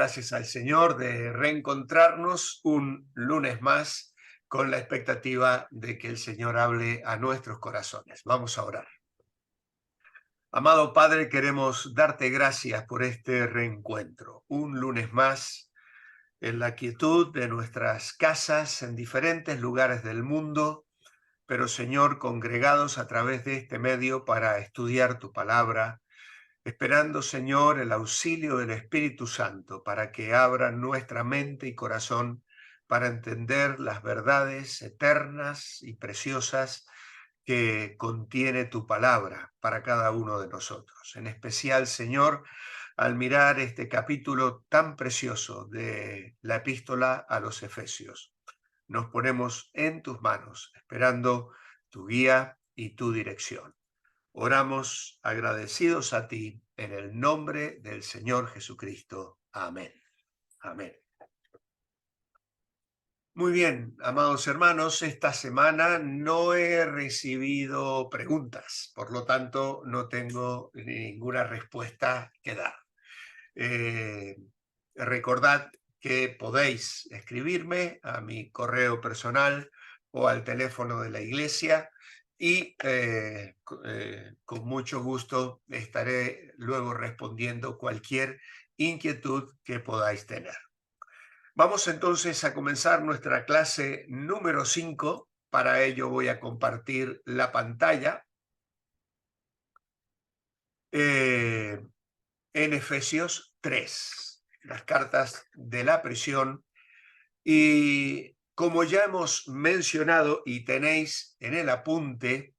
gracias al Señor de reencontrarnos un lunes más con la expectativa de que el Señor hable a nuestros corazones. Vamos a orar. Amado Padre, queremos darte gracias por este reencuentro. Un lunes más en la quietud de nuestras casas en diferentes lugares del mundo, pero Señor, congregados a través de este medio para estudiar tu palabra, esperando, Señor, el auxilio del Espíritu Santo para que abra nuestra mente y corazón para entender las verdades eternas y preciosas que contiene tu palabra para cada uno de nosotros. En especial, Señor, al mirar este capítulo tan precioso de la epístola a los Efesios, nos ponemos en tus manos, esperando tu guía y tu dirección. Oramos agradecidos a ti en el nombre del Señor Jesucristo. Amén. Amén. Muy bien, amados hermanos, esta semana no he recibido preguntas, por lo tanto no tengo ninguna respuesta que dar. Recordad que podéis escribirme a mi correo personal o al teléfono de la iglesia y con mucho gusto estaré luego respondiendo cualquier inquietud que podáis tener. Vamos entonces a comenzar nuestra clase número 5. Para ello voy a compartir la pantalla en Efesios 3, las cartas de la prisión. Y como ya hemos mencionado y tenéis en el apunte,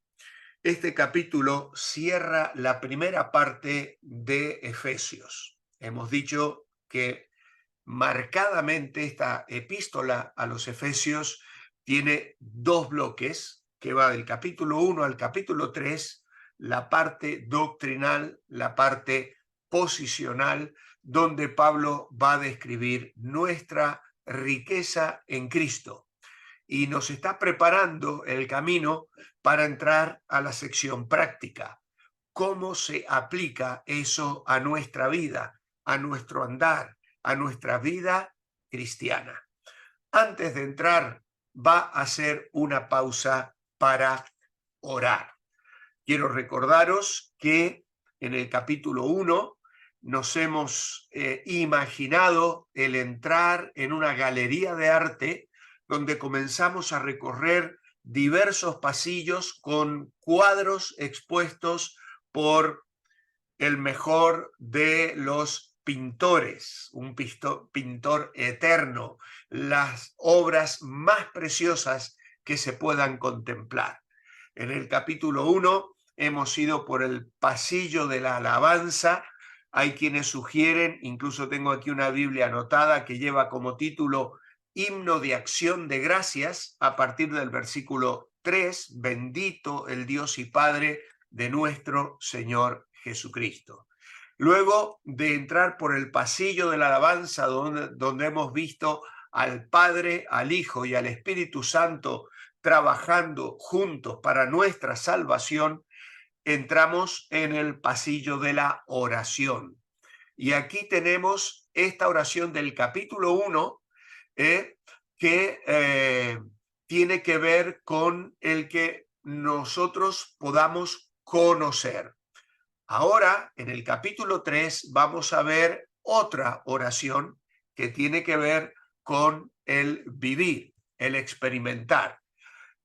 este capítulo cierra la primera parte de Efesios. Hemos dicho que marcadamente esta epístola a los Efesios tiene dos bloques, que va del capítulo 1 al capítulo 3, la parte doctrinal, la parte posicional, donde Pablo va a describir nuestra riqueza en Cristo y nos está preparando el camino para entrar a la sección práctica. ¿Cómo se aplica eso a nuestra vida, a nuestro andar, a nuestra vida cristiana? Antes de entrar, va a hacer una pausa para orar. Quiero recordaros que en el capítulo 1 nos hemos imaginado el entrar en una galería de arte donde comenzamos a recorrer diversos pasillos con cuadros expuestos por el mejor de los pintores, un pintor eterno, las obras más preciosas que se puedan contemplar. En el capítulo 1 hemos ido por el pasillo de la alabanza. Hay quienes sugieren, incluso tengo aquí una Biblia anotada que lleva como título Himno de Acción de Gracias, a partir del versículo 3, bendito el Dios y Padre de nuestro Señor Jesucristo. Luego de entrar por el pasillo de la alabanza donde hemos visto al Padre, al Hijo y al Espíritu Santo trabajando juntos para nuestra salvación, entramos en el pasillo de la oración. Y aquí tenemos esta oración del capítulo 1 que tiene que ver con el que nosotros podamos conocer. Ahora, en el capítulo 3, vamos a ver otra oración que tiene que ver con el vivir, el experimentar.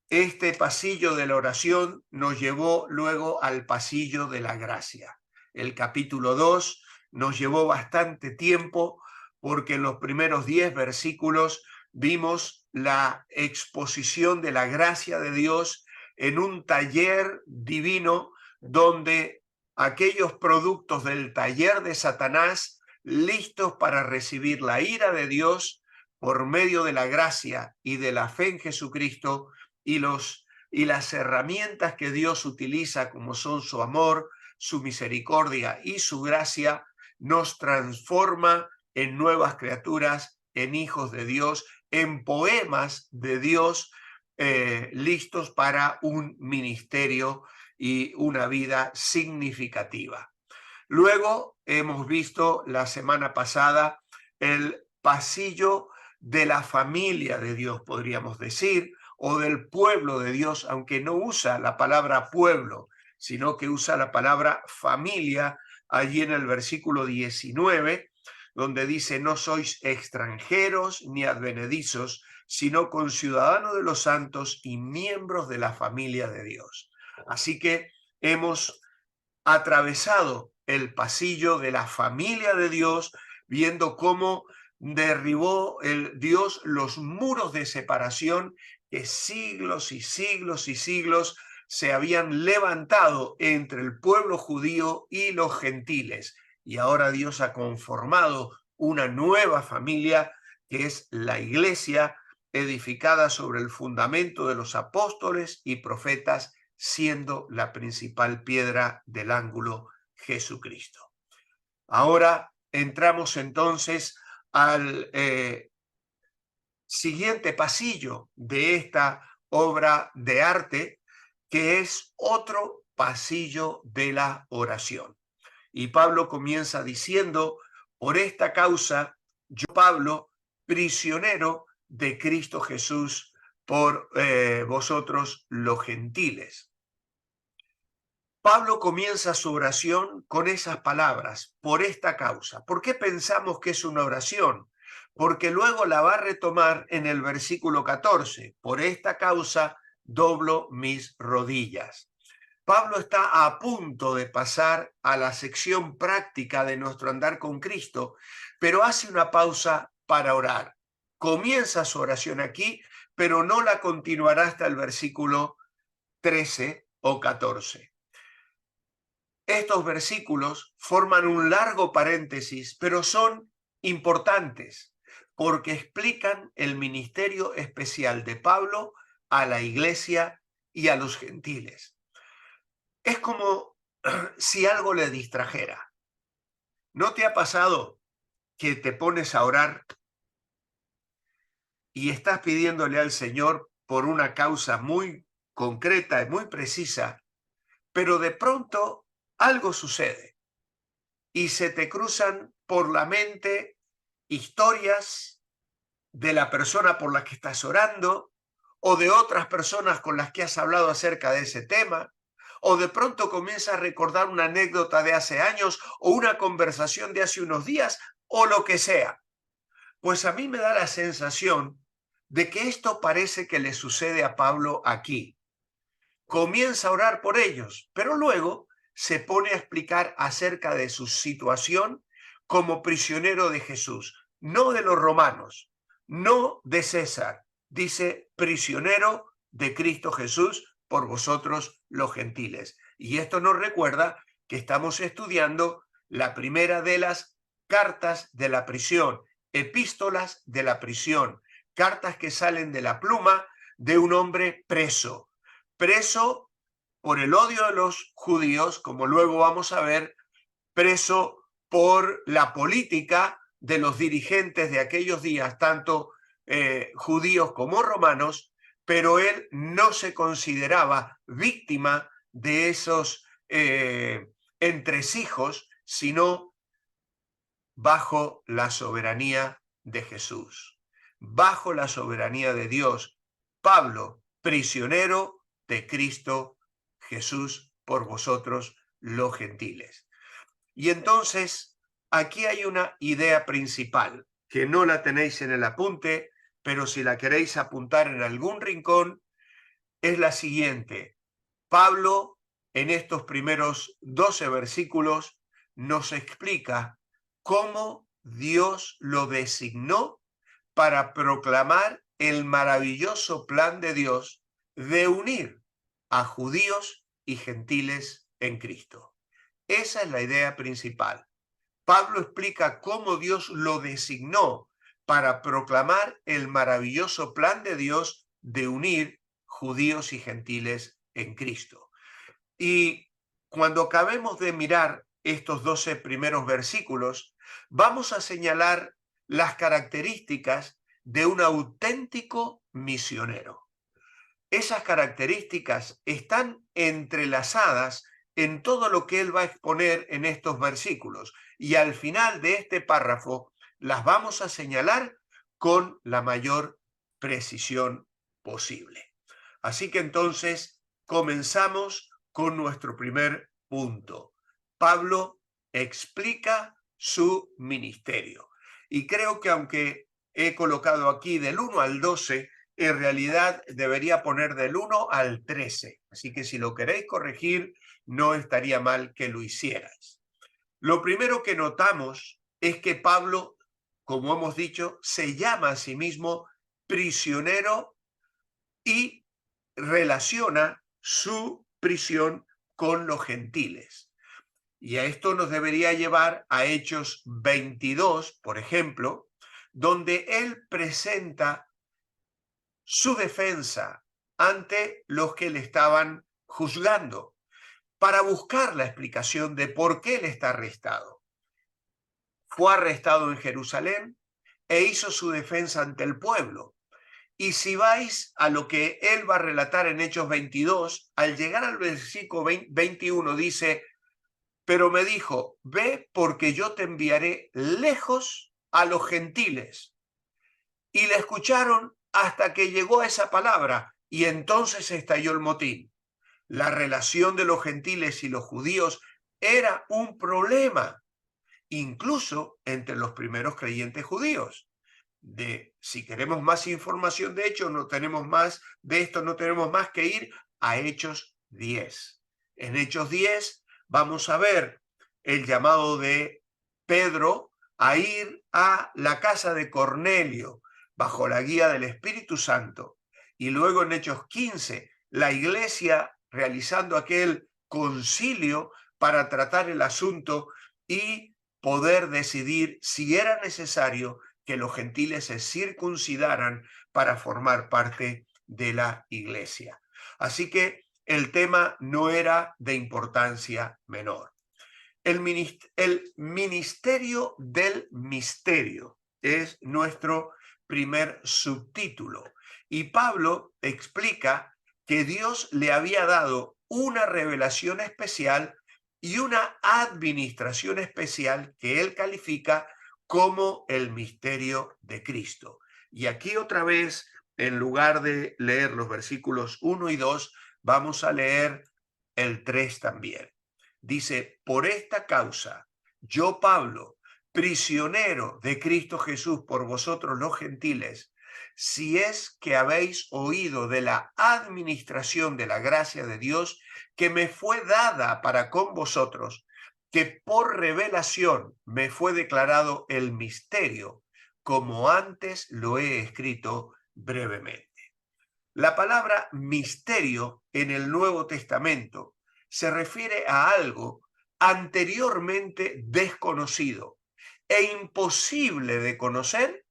Este pasillo de la oración nos llevó luego al pasillo de la gracia. El capítulo 2 nos llevó bastante tiempo porque en los primeros 10 versículos vimos la exposición de la gracia de Dios en un taller divino donde aquellos productos del taller de Satanás, listos para recibir la ira de Dios por medio de la gracia y de la fe en Jesucristo, y las herramientas que Dios utiliza, como son su amor, su misericordia y su gracia, nos transforma en nuevas criaturas, en hijos de Dios, en poemas de Dios, listos para un ministerio y una vida significativa. Luego hemos visto la semana pasada el pasillo de la familia de Dios, podríamos decir, o del pueblo de Dios, aunque no usa la palabra pueblo, sino que usa la palabra familia, allí en el versículo 19, donde dice, no sois extranjeros ni advenedizos, sino conciudadanos de los santos y miembros de la familia de Dios. Así que hemos atravesado el pasillo de la familia de Dios, viendo cómo derribó el Dios los muros de separación que siglos y siglos y siglos se habían levantado entre el pueblo judío y los gentiles. Y ahora Dios ha conformado una nueva familia que es la iglesia, edificada sobre el fundamento de los apóstoles y profetas, siendo la principal piedra del ángulo Jesucristo. Ahora entramos entonces al siguiente pasillo de esta obra de arte, que es otro pasillo de la oración. Y Pablo comienza diciendo, por esta causa, yo, Pablo, prisionero de Cristo Jesús, por vosotros los gentiles. Pablo comienza su oración con esas palabras, por esta causa. ¿Por qué pensamos que es una oración? Porque luego la va a retomar en el versículo 14. Por esta causa doblo mis rodillas. Pablo está a punto de pasar a la sección práctica de nuestro andar con Cristo, pero hace una pausa para orar. Comienza su oración aquí, pero no la continuará hasta el versículo 13 o 14. Estos versículos forman un largo paréntesis, pero son importantes porque explican el ministerio especial de Pablo a la iglesia y a los gentiles. Es como si algo le distrajera. ¿No te ha pasado que te pones a orar y estás pidiéndole al Señor por una causa muy concreta y muy precisa, pero de pronto algo sucede y se te cruzan por la mente historias de la persona por la que estás orando o de otras personas con las que has hablado acerca de ese tema, o de pronto comienzas a recordar una anécdota de hace años o una conversación de hace unos días o lo que sea? Pues a mí me da la sensación de que esto parece que le sucede a Pablo aquí. Comienza a orar por ellos, pero luego se pone a explicar acerca de su situación como prisionero de Jesús, no de los romanos, no de César. Dice prisionero de Cristo Jesús por vosotros los gentiles. Y esto nos recuerda que estamos estudiando la primera de las cartas de la prisión, epístolas de la prisión, cartas que salen de la pluma de un hombre preso por el odio de los judíos, como luego vamos a ver, preso por la política de los dirigentes de aquellos días, tanto judíos como romanos, pero él no se consideraba víctima de esos entresijos, sino bajo la soberanía de Jesús, bajo la soberanía de Dios. Pablo, prisionero de Cristo Jesús por vosotros los gentiles. Y entonces aquí hay una idea principal que no la tenéis en el apunte, pero si la queréis apuntar en algún rincón, es la siguiente. Pablo, en estos primeros 12 versículos, nos explica cómo Dios lo designó para proclamar el maravilloso plan de Dios de unir a judíos y gentiles en Cristo. Esa es la idea principal. Pablo explica cómo Dios lo designó para proclamar el maravilloso plan de Dios de unir judíos y gentiles en Cristo. Y cuando acabemos de mirar estos 12 primeros versículos, vamos a señalar las características de un auténtico misionero. Esas características están entrelazadas en todo lo que él va a exponer en estos versículos. Y al final de este párrafo las vamos a señalar con la mayor precisión posible. Así que entonces comenzamos con nuestro primer punto. Pablo explica su ministerio. Y creo que aunque he colocado aquí del 1 al 12, en realidad debería poner del 1 al 13. Así que si lo queréis corregir, no estaría mal que lo hicierais. Lo primero que notamos es que Pablo, como hemos dicho, se llama a sí mismo prisionero y relaciona su prisión con los gentiles. Y a esto nos debería llevar a Hechos 22, por ejemplo, donde él presenta su defensa ante los que le estaban juzgando para buscar la explicación de por qué él está arrestado. Fue arrestado en Jerusalén e hizo su defensa ante el pueblo. Y si vais a lo que él va a relatar en Hechos 22, al llegar al versículo 21 dice: pero me dijo, ve porque yo te enviaré lejos a los gentiles. Y le escucharon hasta que llegó a esa palabra y entonces estalló el motín. La relación de los gentiles y los judíos era un problema, incluso entre los primeros creyentes judíos. Si queremos más información de hecho, no tenemos más de esto, no tenemos más que ir a Hechos 10. En Hechos 10 vamos a ver el llamado de Pedro a ir a la casa de Cornelio bajo la guía del Espíritu Santo. Y luego en Hechos 15, la iglesia realizando aquel concilio para tratar el asunto y poder decidir si era necesario que los gentiles se circuncidaran para formar parte de la iglesia. Así que el tema no era de importancia menor. El ministerio del misterio es nuestro primer subtítulo. Y Pablo explica que Dios le había dado una revelación especial y una administración especial que él califica como el misterio de Cristo. Y aquí otra vez, en lugar de leer los versículos 1 y 2, vamos a leer el 3 también. Dice: por esta causa, yo Pablo, prisionero de Cristo Jesús por vosotros los gentiles, si es que habéis oído de la administración de la gracia de Dios que me fue dada para con vosotros, que por revelación me fue declarado el misterio, como antes lo he escrito brevemente. La palabra misterio en el Nuevo Testamento se refiere a algo anteriormente desconocido e imposible de conocer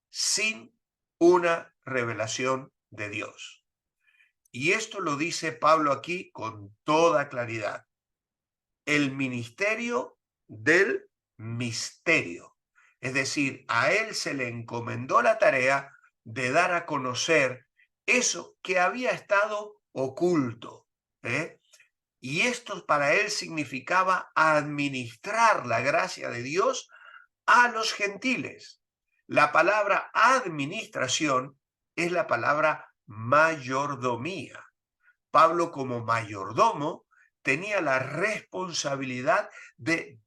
sin una revelación de Dios. Y esto lo dice Pablo aquí con toda claridad. El ministerio del misterio. Es decir, a él se le encomendó la tarea de dar a conocer eso que había estado oculto. Y esto para él significaba administrar la gracia de Dios a los gentiles. La palabra administración es la palabra mayordomía. Pablo, como mayordomo, tenía la responsabilidad de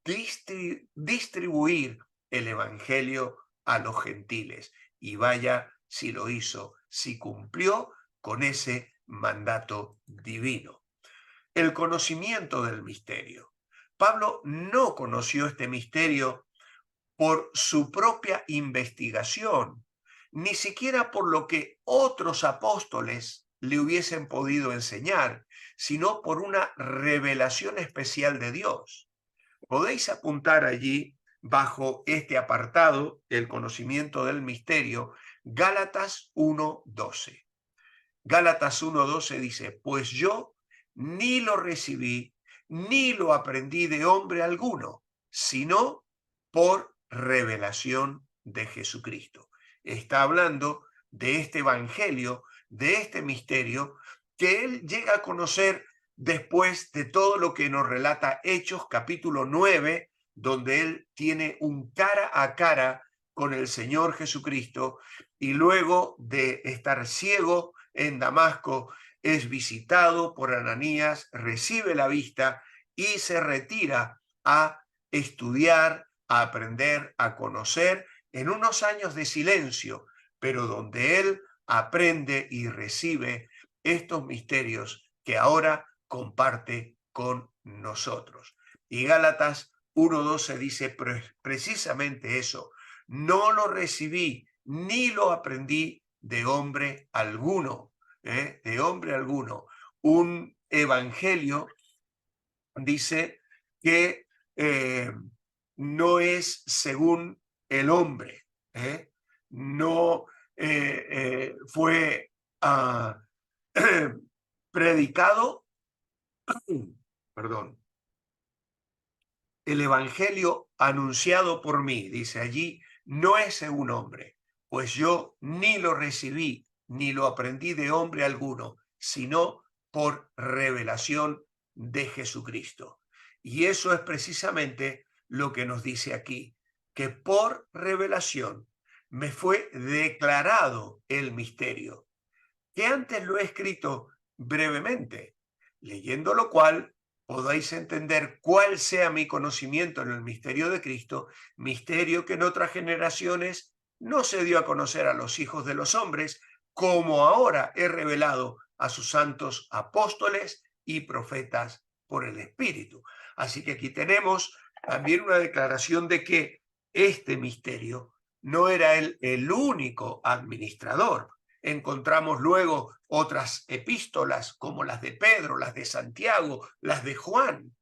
distribuir el evangelio a los gentiles. Y vaya si lo hizo, si cumplió con ese mandato divino. El conocimiento del misterio. Pablo no conoció este misterio por su propia investigación, ni siquiera por lo que otros apóstoles le hubiesen podido enseñar, sino por una revelación especial de Dios. Podéis apuntar allí, bajo este apartado, el conocimiento del misterio, Gálatas 1:12. Gálatas 1:12 dice: pues yo ni lo recibí, ni lo aprendí de hombre alguno, sino por revelación de Jesucristo. Está hablando de este evangelio, de este misterio que él llega a conocer después de todo lo que nos relata Hechos capítulo 9, donde él tiene un cara a cara con el Señor Jesucristo, y luego de estar ciego en Damasco, es visitado por Ananías, recibe la vista y se retira a estudiar, a aprender, a conocer en unos años de silencio, pero donde él aprende y recibe estos misterios que ahora comparte con nosotros. Y Gálatas 1:12 dice precisamente eso: no lo recibí ni lo aprendí de hombre alguno, de hombre alguno. Un evangelio dice que no es según el hombre, no fue predicado, perdón, el evangelio anunciado por mí, dice allí, no es según hombre, pues yo ni lo recibí ni lo aprendí de hombre alguno, sino por revelación de Jesucristo. Y eso es precisamente lo que nos dice aquí, que por revelación me fue declarado el misterio, que antes lo he escrito brevemente, leyendo lo cual podáis entender cuál sea mi conocimiento en el misterio de Cristo, misterio que en otras generaciones no se dio a conocer a los hijos de los hombres, como ahora he revelado a sus santos apóstoles y profetas por el Espíritu. Así que aquí tenemos también una declaración de que este misterio no era él el único administrador. Encontramos luego otras epístolas como las de Pedro, las de Santiago, las de Juan,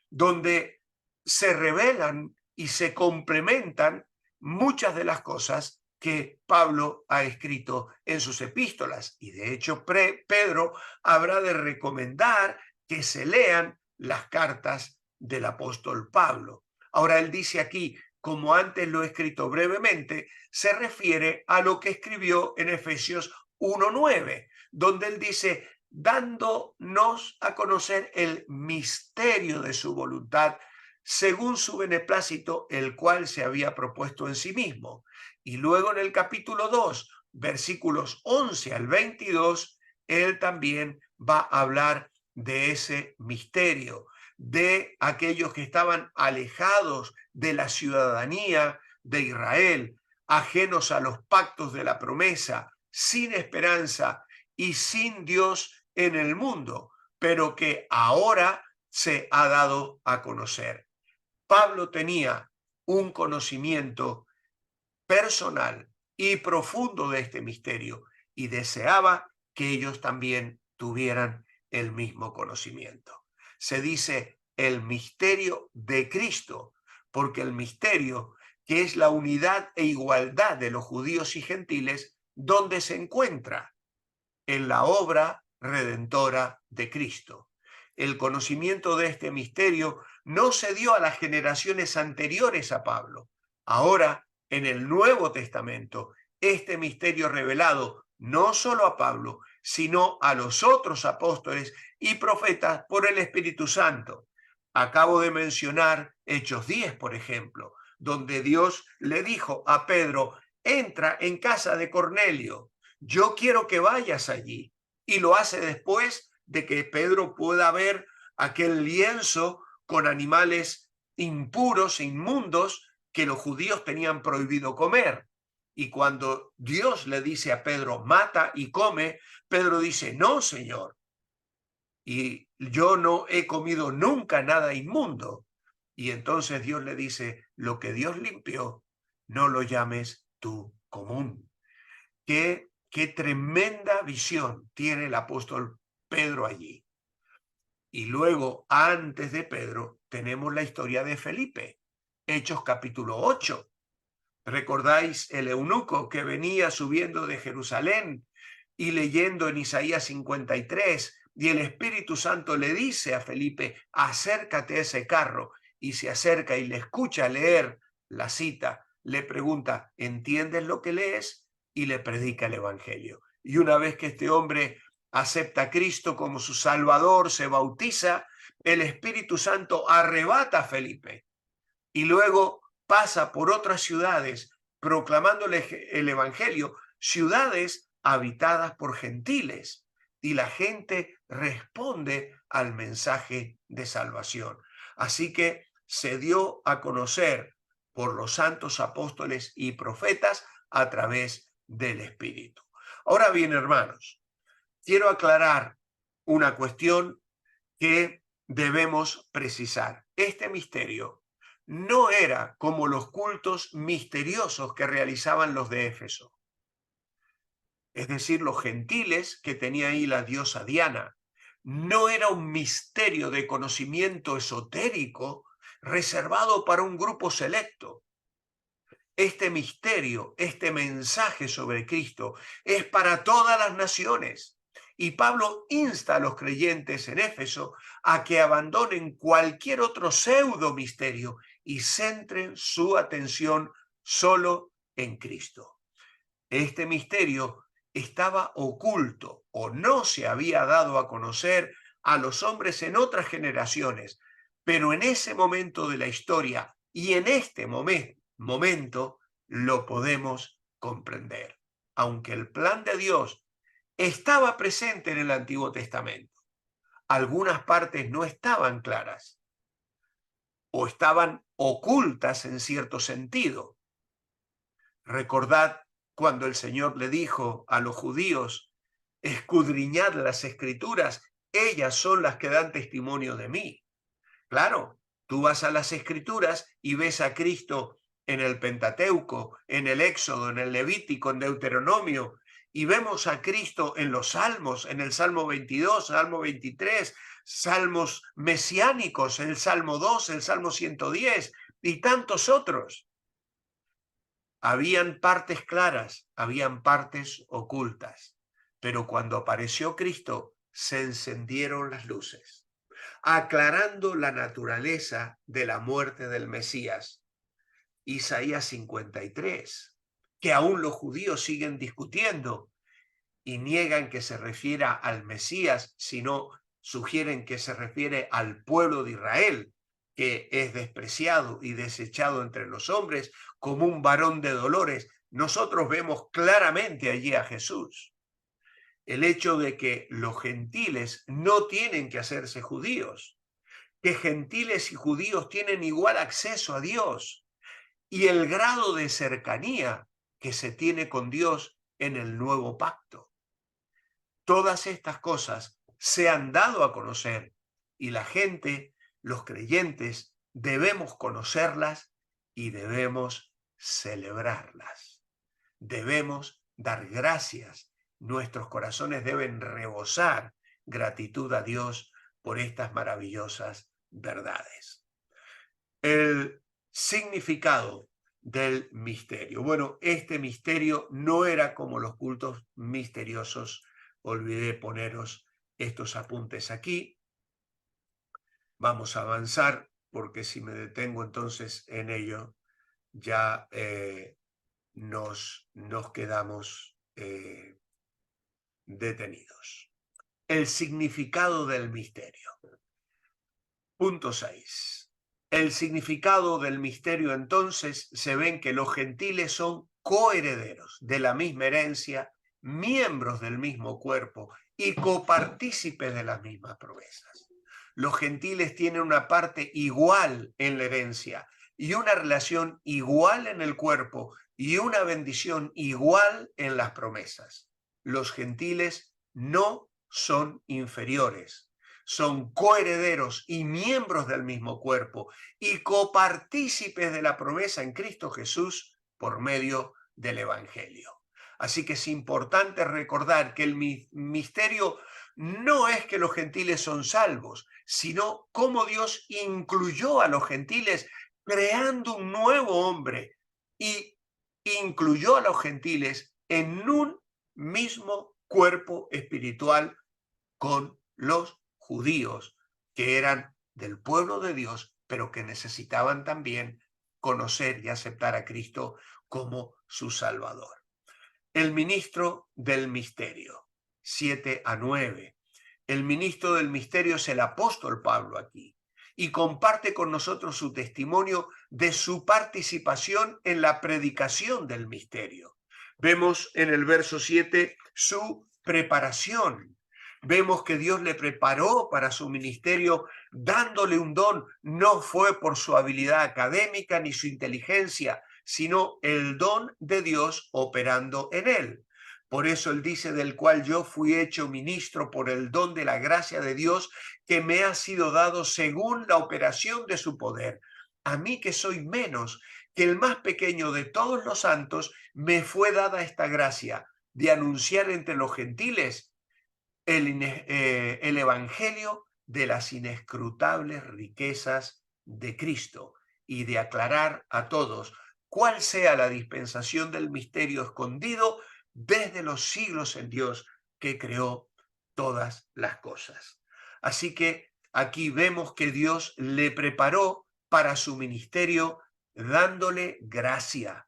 donde se revelan y se complementan muchas de las cosas que Pablo ha escrito en sus epístolas. Y de hecho, Pedro habrá de recomendar que se lean las cartas del apóstol Pablo. Ahora él dice aquí, como antes lo he escrito brevemente, se refiere a lo que escribió en Efesios 1:9, donde él dice, dándonos a conocer el misterio de su voluntad, según su beneplácito, el cual se había propuesto en sí mismo. Y luego en el capítulo 2, versículos 11 al 22, él también va a hablar de ese misterio, de aquellos que estaban alejados de la ciudadanía de Israel, ajenos a los pactos de la promesa, sin esperanza y sin Dios en el mundo, pero que ahora se ha dado a conocer. Pablo tenía un conocimiento personal y profundo de este misterio y deseaba que ellos también tuvieran el mismo conocimiento. Se dice el misterio de Cristo, porque el misterio, que es la unidad e igualdad de los judíos y gentiles, ¿dónde se encuentra? En la obra redentora de Cristo. El conocimiento de este misterio no se dio a las generaciones anteriores a Pablo. Ahora, en el Nuevo Testamento, este misterio revelado no solo a Pablo, sino a los otros apóstoles y profetas por el Espíritu Santo. Acabo de mencionar Hechos 10, por ejemplo, donde Dios le dijo a Pedro, entra en casa de Cornelio, yo quiero que vayas allí. Y lo hace después de que Pedro pueda ver aquel lienzo con animales impuros e inmundos que los judíos tenían prohibido comer. Y cuando Dios le dice a Pedro, mata y come, Pedro dice, no, Señor, y yo no he comido nunca nada inmundo. Y entonces Dios le dice, lo que Dios limpió, no lo llames tú común. Qué tremenda visión tiene el apóstol Pedro allí. Y luego, antes de Pedro, tenemos la historia de Felipe, Hechos capítulo 8. ¿Recordáis el eunuco que venía subiendo de Jerusalén y leyendo en Isaías 53? Y el Espíritu Santo le dice a Felipe, acércate a ese carro. Y se acerca y le escucha leer la cita. Le pregunta, ¿entiendes lo que lees? Y le predica el Evangelio. Y una vez que este hombre acepta a Cristo como su Salvador, se bautiza, el Espíritu Santo arrebata a Felipe y luego pasa por otras ciudades proclamando el evangelio, ciudades habitadas por gentiles, y la gente responde al mensaje de salvación. Así que se dio a conocer por los santos apóstoles y profetas a través del Espíritu. Ahora bien, hermanos, quiero aclarar una cuestión que debemos precisar. Este misterio no era como los cultos misteriosos que realizaban los de Éfeso, es decir, los gentiles que tenía ahí la diosa Diana. No era un misterio de conocimiento esotérico reservado para un grupo selecto. Este misterio, este mensaje sobre Cristo es para todas las naciones. Y Pablo insta a los creyentes en Éfeso a que abandonen cualquier otro pseudo misterio y centren su atención solo en Cristo. Este misterio estaba oculto o no se había dado a conocer a los hombres en otras generaciones, pero en ese momento de la historia y en este momento lo podemos comprender. Aunque el plan de Dios estaba presente en el Antiguo Testamento, algunas partes no estaban claras o estaban ocultas en cierto sentido. Recordad cuando el Señor le dijo a los judíos: escudriñad las escrituras, ellas son las que dan testimonio de mí. Claro, tú vas a las escrituras y ves a Cristo en el Pentateuco, en el Éxodo, en el Levítico, en Deuteronomio, y vemos a Cristo en los Salmos, en el Salmo 22, Salmo 23, salmos mesiánicos, el Salmo 2, el Salmo 110 y tantos otros. Habían partes claras, habían partes ocultas, pero cuando apareció Cristo se encendieron las luces, aclarando la naturaleza de la muerte del Mesías. Isaías 53, que aún los judíos siguen discutiendo y niegan que se refiera al Mesías, sino sugieren que se refiere al pueblo de Israel, que es despreciado y desechado entre los hombres como un varón de dolores. Nosotros vemos claramente allí a Jesús. El hecho de que los gentiles no tienen que hacerse judíos, que gentiles y judíos tienen igual acceso a Dios, y el grado de cercanía que se tiene con Dios en el nuevo pacto. Todas estas cosas se han dado a conocer y la gente, los creyentes, debemos conocerlas y debemos celebrarlas. Debemos dar gracias. Nuestros corazones deben rebosar gratitud a Dios por estas maravillosas verdades. El significado del misterio. Bueno, este misterio no era como los cultos misteriosos. Olvidé poneros estos apuntes aquí. Vamos a avanzar porque si me detengo entonces en ello ya nos quedamos detenidos. El significado del misterio. Punto 6. El significado del misterio entonces se ven que los gentiles son coherederos de la misma herencia, miembros del mismo cuerpo y copartícipes de las mismas promesas. Los gentiles tienen una parte igual en la herencia y una relación igual en el cuerpo y una bendición igual en las promesas. Los gentiles no son inferiores. Son coherederos y miembros del mismo cuerpo y copartícipes de la promesa en Cristo Jesús por medio del Evangelio. Así que es importante recordar que el misterio no es que los gentiles son salvos, sino cómo Dios incluyó a los gentiles creando un nuevo hombre y incluyó a los gentiles en un mismo cuerpo espiritual con los judíos, que eran del pueblo de Dios, pero que necesitaban también conocer y aceptar a Cristo como su Salvador. El ministro del misterio, 7 a 9. El ministro del misterio es el apóstol Pablo aquí. y comparte con nosotros su testimonio de su participación en la predicación del misterio. Vemos en el verso 7 su preparación. Vemos que Dios le preparó para su ministerio dándole un don. No fue por su habilidad académica ni su inteligencia, sino el don de Dios operando en él. Por eso él dice, del cual yo fui hecho ministro por el don de la gracia de Dios que me ha sido dado según la operación de su poder. A mí que soy menos que el más pequeño de todos los santos, me fue dada esta gracia de anunciar entre los gentiles el evangelio de las inescrutables riquezas de Cristo y de aclarar a todos cuál sea la dispensación del misterio escondido desde los siglos en Dios que creó todas las cosas. Así que aquí vemos que Dios le preparó para su ministerio dándole gracia.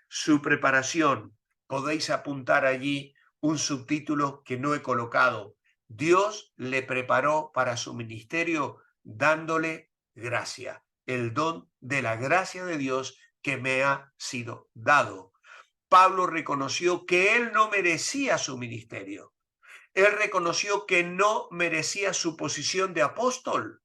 Su preparación, podéis apuntar allí un subtítulo que no he colocado. Dios le preparó para su ministerio dándole gracia, el don de la gracia de Dios que me ha sido dado. Pablo reconoció que él no merecía su ministerio. Él reconoció que no merecía su posición de apóstol.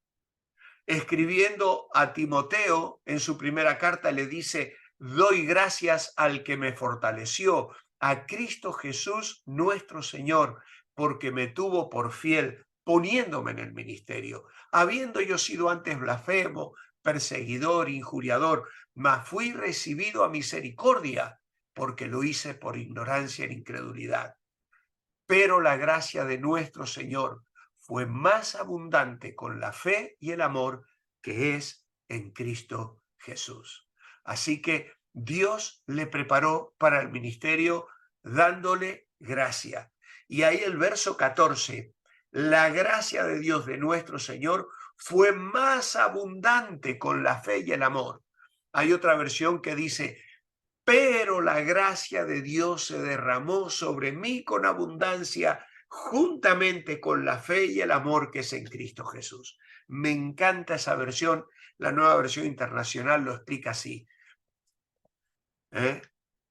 Escribiendo a Timoteo en su primera carta le dice, doy gracias al que me fortaleció, a Cristo Jesús nuestro Señor, porque me tuvo por fiel, poniéndome en el ministerio. Habiendo yo sido antes blasfemo, perseguidor, injuriador, mas fui recibido a misericordia, porque lo hice por ignorancia e incredulidad. Pero la gracia de nuestro Señor fue más abundante con la fe y el amor que es en Cristo Jesús. Así que Dios le preparó para el ministerio dándole gracia. Y ahí el verso 14, la gracia de Dios de nuestro Señor fue más abundante con la fe y el amor. Hay otra versión que dice, pero la gracia de Dios se derramó sobre mí con abundancia, juntamente con la fe y el amor que es en Cristo Jesús. Me encanta esa versión, la nueva versión internacional lo explica así.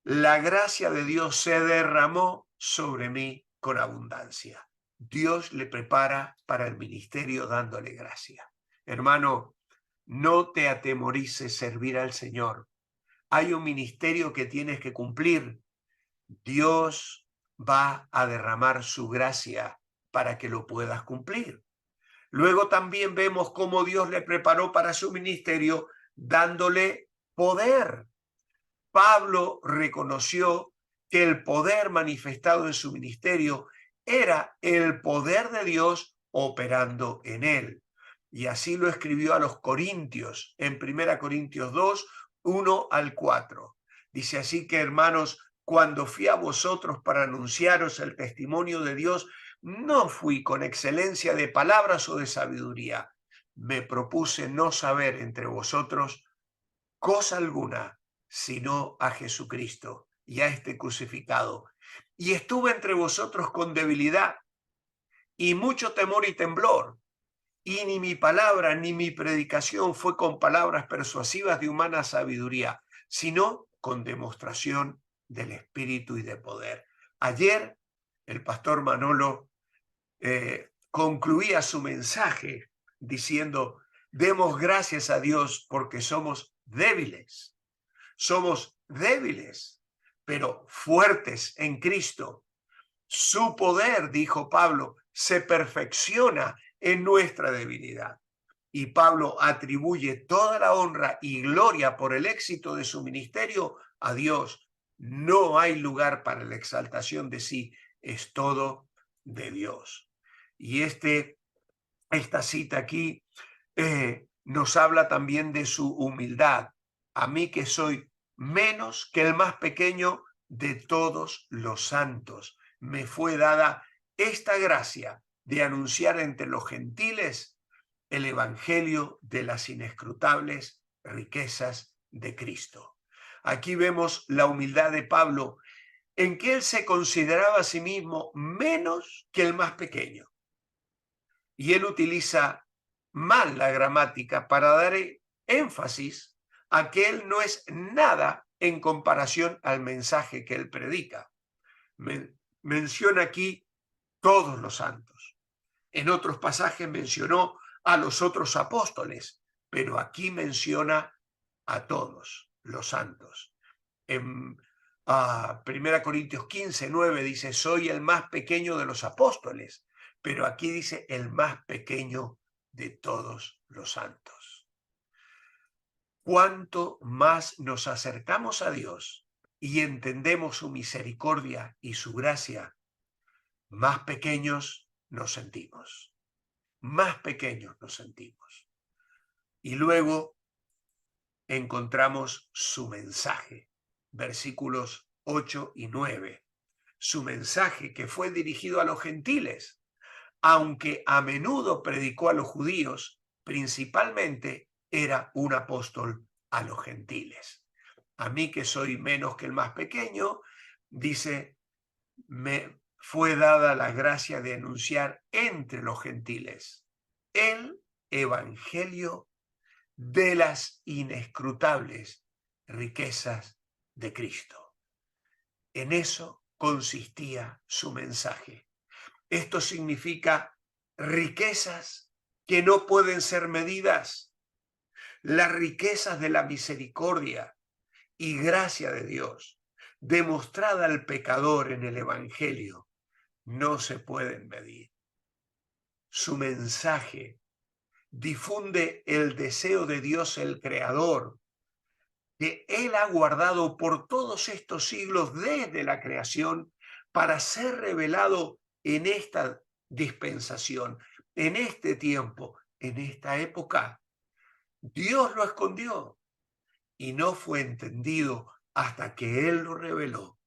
La gracia de Dios se derramó sobre mí con abundancia. Dios le prepara para el ministerio dándole gracia. Hermano, no te atemorices servir al Señor. Hay un ministerio que tienes que cumplir. Dios va a derramar su gracia para que lo puedas cumplir. Luego también vemos cómo Dios le preparó para su ministerio dándole poder. Pablo reconoció que el poder manifestado en su ministerio era el poder de Dios operando en él. Y así lo escribió a los Corintios en 1 Corintios 2, 1 al 4. Dice así que, hermanos, cuando fui a vosotros para anunciaros el testimonio de Dios, no fui con excelencia de palabras o de sabiduría. Me propuse no saber entre vosotros cosa alguna, sino a Jesucristo y a este crucificado. Y estuve entre vosotros con debilidad y mucho temor y temblor. Y ni mi palabra ni mi predicación fue con palabras persuasivas de humana sabiduría, sino con demostración del Espíritu y de poder. Ayer el pastor Manolo concluía su mensaje diciendo, demos gracias a Dios porque somos débiles, pero fuertes en Cristo. Su poder, dijo Pablo, se perfecciona en nuestra debilidad. Y Pablo atribuye toda la honra y gloria por el éxito de su ministerio a Dios. No hay lugar para la exaltación de sí, es todo de Dios. Y esta cita aquí nos habla también de su humildad. A mí que soy menos que el más pequeño de todos los santos, me fue dada esta gracia de anunciar entre los gentiles el evangelio de las inescrutables riquezas de Cristo. Aquí vemos la humildad de Pablo, en que él se consideraba a sí mismo menos que el más pequeño. Y él utiliza mal la gramática para dar énfasis a que él no es nada en comparación al mensaje que él predica. Menciona aquí todos los santos. En otros pasajes mencionó a los otros apóstoles, pero aquí menciona a todos los santos. En 1 Corintios 15:9 dice, soy el más pequeño de los apóstoles, pero aquí dice el más pequeño de todos los santos. Cuanto más nos acercamos a Dios y entendemos su misericordia y su gracia, más pequeños nos sentimos. Más pequeños nos sentimos. Y luego encontramos su mensaje, versículos 8 y 9. Su mensaje que fue dirigido a los gentiles, aunque a menudo predicó a los judíos, principalmente era un apóstol a los gentiles. A mí, que soy menos que el más pequeño, dice, me fue dada la gracia de anunciar entre los gentiles el evangelio de las inescrutables riquezas de Cristo. En eso consistía su mensaje. Esto significa riquezas que no pueden ser medidas, las riquezas de la misericordia y gracia de Dios, demostrada al pecador en el Evangelio, no se pueden medir. Su mensaje difunde el deseo de Dios el Creador, que Él ha guardado por todos estos siglos desde la creación para ser revelado en esta dispensación, en este tiempo, en esta época. Dios lo escondió y no fue entendido hasta que Él lo reveló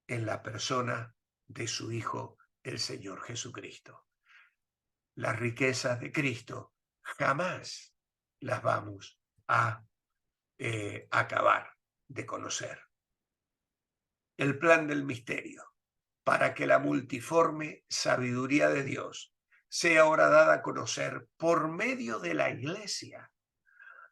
en la persona de su Hijo, el Señor Jesucristo. Las riquezas de Cristo jamás las vamos a acabar de conocer. El plan del misterio, para que la multiforme sabiduría de Dios sea ahora dada a conocer por medio de la Iglesia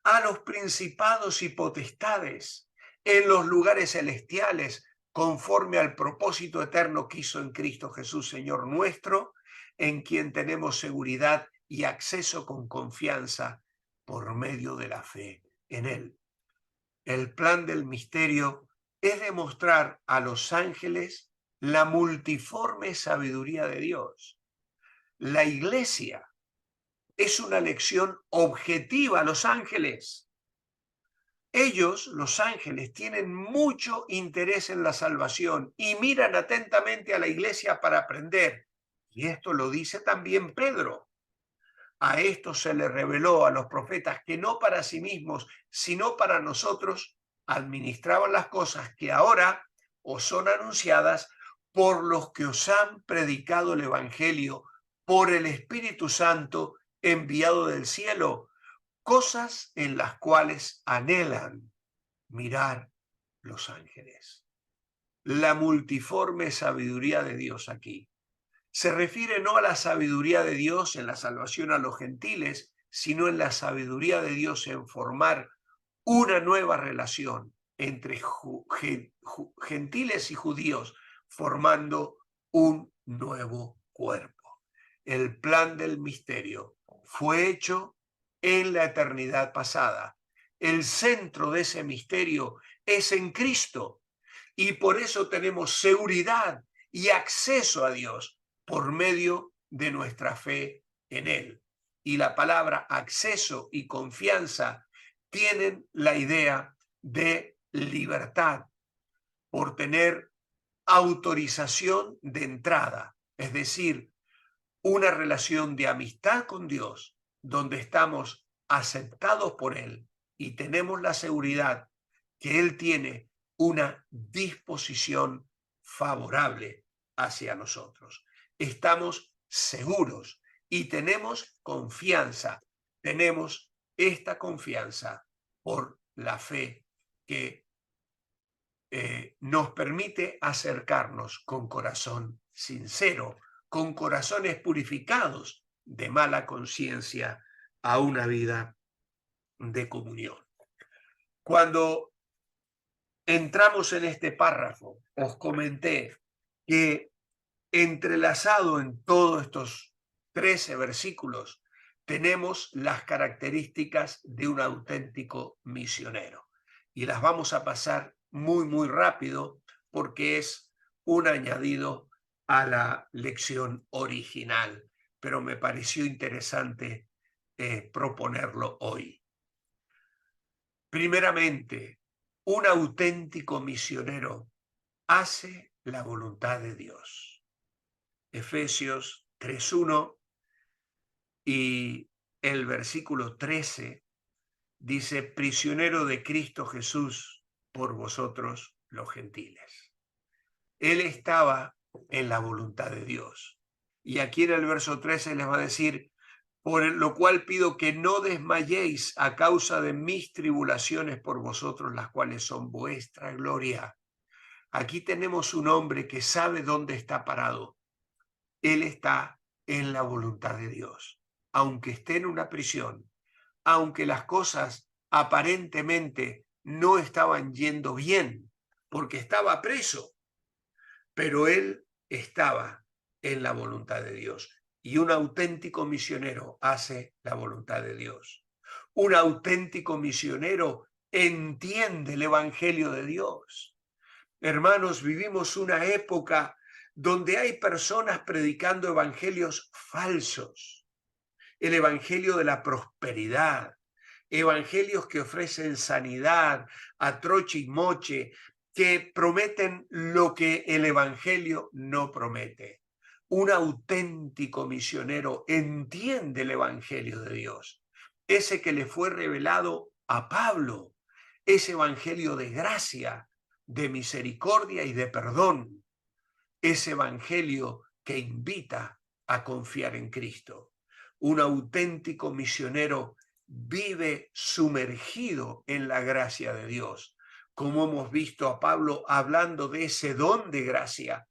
a los principados y potestades en los lugares celestiales, conforme al propósito eterno que hizo en Cristo Jesús, Señor nuestro, en quien tenemos seguridad y acceso con confianza por medio de la fe en Él. El plan del misterio es demostrar a los ángeles la multiforme sabiduría de Dios. La Iglesia es una lección objetiva a los ángeles. Ellos, los ángeles, tienen mucho interés en la salvación y miran atentamente a la Iglesia para aprender. Y esto lo dice también Pedro. A esto se le reveló a los profetas que no para sí mismos, sino para nosotros, administraban las cosas que ahora os son anunciadas por los que os han predicado el Evangelio, por el Espíritu Santo enviado del cielo, cosas en las cuales anhelan mirar los ángeles. La multiforme sabiduría de Dios aquí se refiere no a la sabiduría de Dios en la salvación a los gentiles, sino en la sabiduría de Dios en formar una nueva relación entre gentiles y judíos, formando un nuevo cuerpo. El plan del misterio fue hecho en la eternidad pasada. El centro de ese misterio es en Cristo y por eso tenemos seguridad y acceso a Dios por medio de nuestra fe en Él. Y la palabra acceso y confianza tienen la idea de libertad por tener autorización de entrada, es decir, una relación de amistad con Dios, donde estamos aceptados por Él y tenemos la seguridad que Él tiene una disposición favorable hacia nosotros. Estamos seguros y tenemos confianza. Tenemos esta confianza por la fe que nos permite acercarnos con corazón sincero, con corazones purificados de mala conciencia a una vida de comunión. Cuando entramos en este párrafo, os comenté que entrelazado en todos estos 13 versículos tenemos las características de un auténtico misionero. Y las vamos a pasar muy rápido porque es un añadido a la lección original, pero me pareció interesante proponerlo hoy. Primeramente, un auténtico misionero hace la voluntad de Dios. Efesios 3:1 y el versículo 13 dice, prisionero de Cristo Jesús por vosotros los gentiles. Él estaba en la voluntad de Dios. Y aquí en el verso 13 les va a decir, por lo cual pido que no desmayéis a causa de mis tribulaciones por vosotros, las cuales son vuestra gloria. Aquí tenemos un hombre que sabe dónde está parado. Él está en la voluntad de Dios. Aunque esté en una prisión, aunque las cosas aparentemente no estaban yendo bien, porque estaba preso, pero él estaba en la voluntad de Dios. Y un auténtico misionero hace la voluntad de Dios. Un auténtico misionero entiende el evangelio de Dios. Hermanos, vivimos una época donde hay personas predicando evangelios falsos. El evangelio de la prosperidad, evangelios que ofrecen sanidad a troche y moche, que prometen lo que el evangelio no promete. Un auténtico misionero entiende el evangelio de Dios, ese que le fue revelado a Pablo, ese evangelio de gracia, de misericordia y de perdón, ese evangelio que invita a confiar en Cristo. Un auténtico misionero vive sumergido en la gracia de Dios, como hemos visto a Pablo hablando de ese don de gracia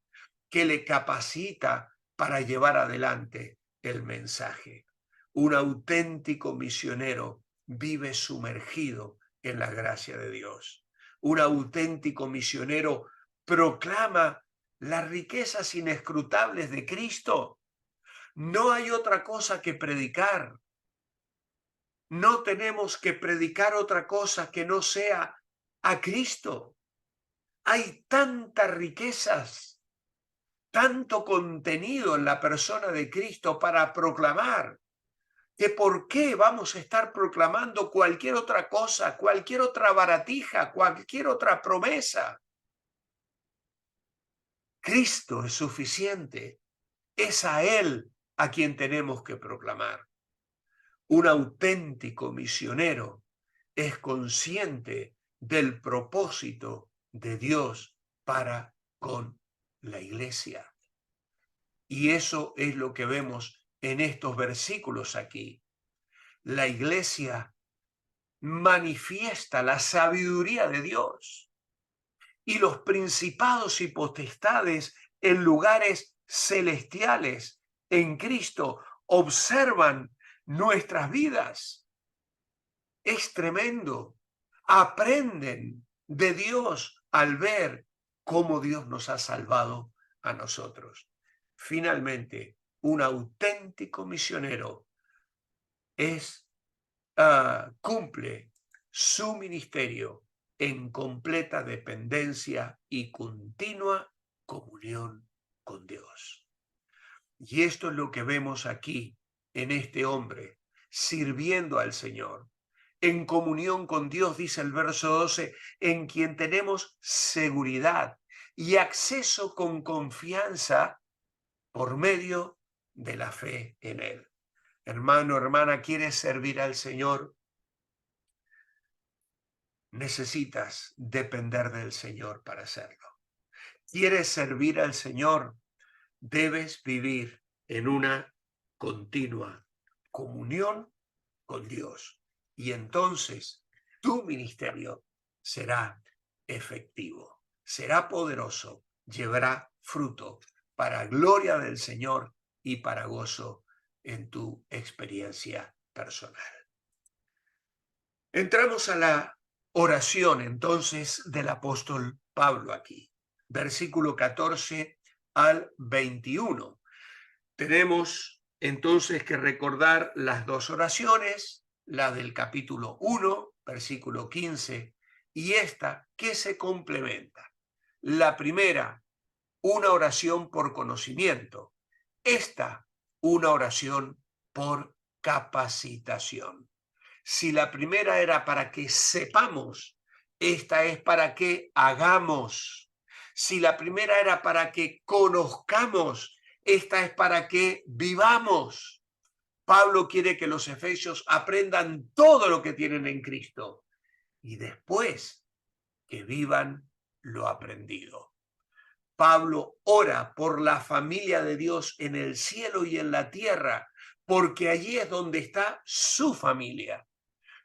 que le capacita para llevar adelante el mensaje. Un auténtico misionero vive sumergido en la gracia de Dios. Un auténtico misionero proclama las riquezas inescrutables de Cristo. No hay otra cosa que predicar. No tenemos que predicar otra cosa que no sea a Cristo. Hay tantas riquezas, tanto contenido en la persona de Cristo para proclamar, que por qué vamos a estar proclamando cualquier otra cosa, cualquier otra baratija, cualquier otra promesa. Cristo es suficiente. Es a Él a quien tenemos que proclamar. Un auténtico misionero es consciente del propósito de Dios para con la iglesia. Y eso es lo que vemos en estos versículos aquí. La iglesia manifiesta la sabiduría de Dios y los principados y potestades en lugares celestiales en Cristo observan nuestras vidas. Es tremendo. Aprenden de Dios al ver cómo Dios nos ha salvado a nosotros. Finalmente, un auténtico misionero cumple su ministerio en completa dependencia y continua comunión con Dios. Y esto es lo que vemos aquí en este hombre, sirviendo al Señor, en comunión con Dios, dice el verso 12, en quien tenemos seguridad y acceso con confianza por medio de la fe en Él. Hermano, hermana, ¿quieres servir al Señor? Necesitas depender del Señor para hacerlo. ¿Quieres servir al Señor? Debes vivir en una continua comunión con Dios. Y entonces tu ministerio será efectivo, será poderoso, llevará fruto para gloria del Señor y para gozo en tu experiencia personal. Entramos a la oración entonces del apóstol Pablo aquí, versículo 14 al 21. Tenemos entonces que recordar las dos oraciones, la del capítulo 1, versículo 15, y esta que se complementa. La primera, una oración por conocimiento. Esta, una oración por capacitación. Si la primera era para que sepamos, esta es para que hagamos. Si la primera era para que conozcamos, esta es para que vivamos. Pablo quiere que los efesios aprendan todo lo que tienen en Cristo y después que vivan lo aprendido. Pablo ora por la familia de Dios en el cielo y en la tierra, porque allí es donde está su familia.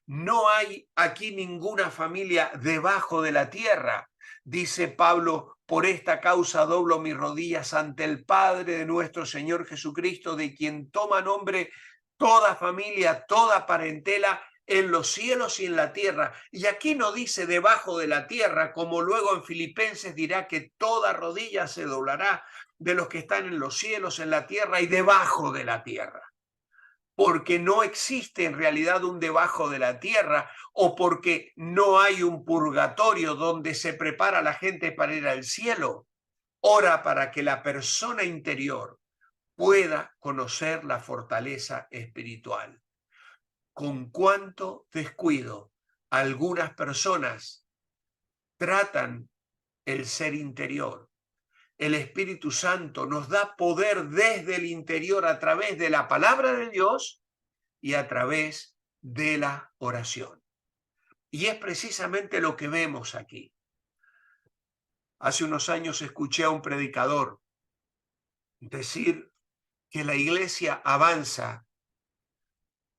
No hay aquí ninguna familia debajo de la tierra. Dice Pablo, por esta causa doblo mis rodillas ante el Padre de nuestro Señor Jesucristo, de quien toma nombre toda familia, toda parentela en los cielos y en la tierra. Y aquí no dice debajo de la tierra, como luego en Filipenses dirá que toda rodilla se doblará de los que están en los cielos, en la tierra y debajo de la tierra. Porque no existe en realidad un debajo de la tierra o porque no hay un purgatorio donde se prepara la gente para ir al cielo. Ora para que la persona interior pueda conocer la fortaleza espiritual. Con cuánto descuido algunas personas tratan el ser interior. El Espíritu Santo nos da poder desde el interior a través de la palabra de Dios y a través de la oración. Y es precisamente lo que vemos aquí. Hace unos años escuché a un predicador decir que la iglesia avanza